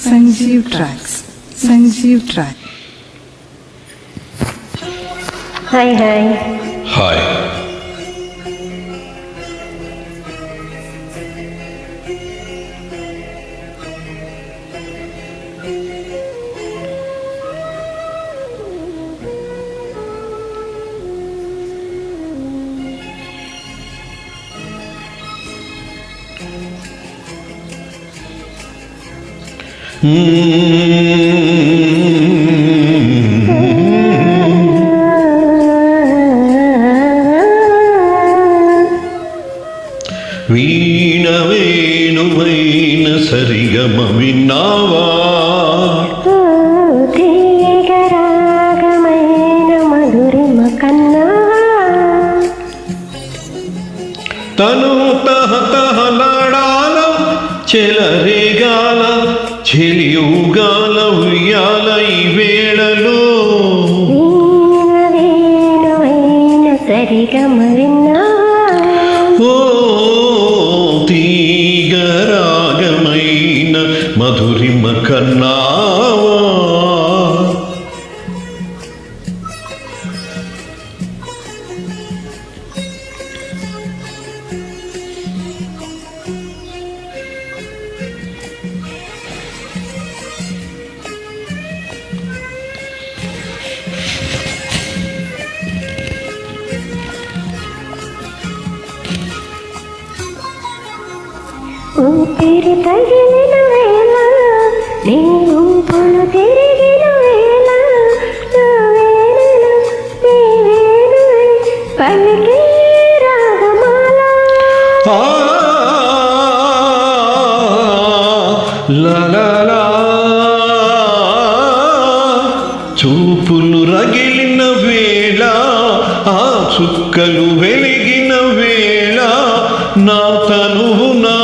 Sanjeev Tracks. Sanjeev Track. Hi. Hi. వీణ వేణువైన సరిగమ విన్నావా తీగరాగమైన మధురిమ కన్నా తను తహతహలాడాల చెలరేగాల చెలియుగాల ఉయ్యాల ఈ వేళలో వేణువైన సరిగమ విన్నా ఓ తీగరాగమైన మధురిమ కన్నావా ఊపిరి తగిలిన వేళ నీ ఊపులు తిరిగిన వేళ నా వేణులు నీ వేణువై పలికే రాగమాల లలలా చూపులు రగిలిన వేళ ఆ చుక్కలు వెలిగిన వేళ నా తనువునా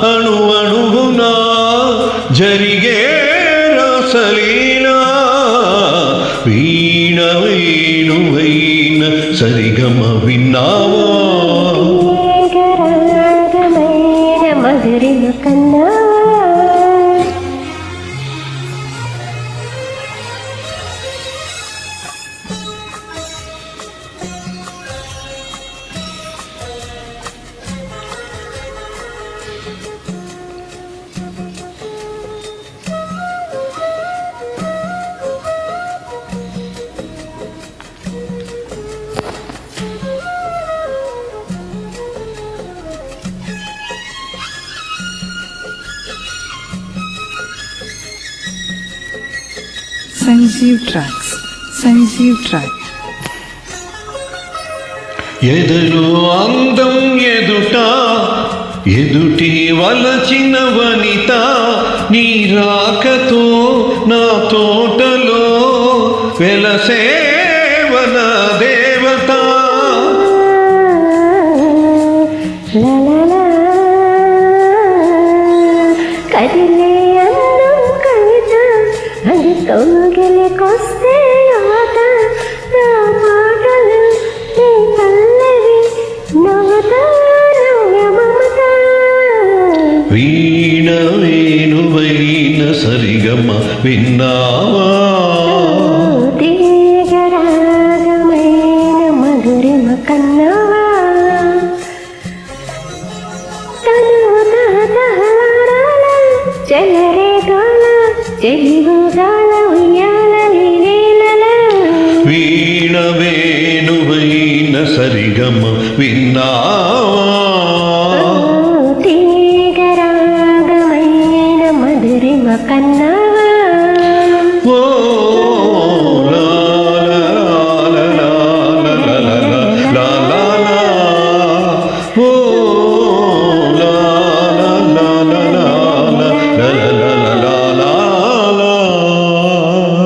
అణువణువునా జరిగే రసలీలా వీణ వేణువైన సరిగమ విన్నావా తీగరాగమైన మధురిమ కన్నా Sanjeev Tracks. Sanjeev Track. ఎదలో అందం ఎదుటి వలచిన వనిత నీ రాకతో నా తోటలో వెలసేవన దేవత లలలా కదిలే అందం కవిత అది కౌగిలికొస్తే యువత నా మాటలు నీ పల్లవి నవత నవ్య మమత వీణ వేణువైన సరిగమ విన్నావా తీగరాగమైన మధురిమ కన్నావా తనువు తహతహలాడాల చెలరేగాల చెలిగుగాల ఉయ్యాల లీలీలల వీణ వేణువైన సరిగమ విన్నావా తీగరాగమైన మధురిమ కన్నావా ఓ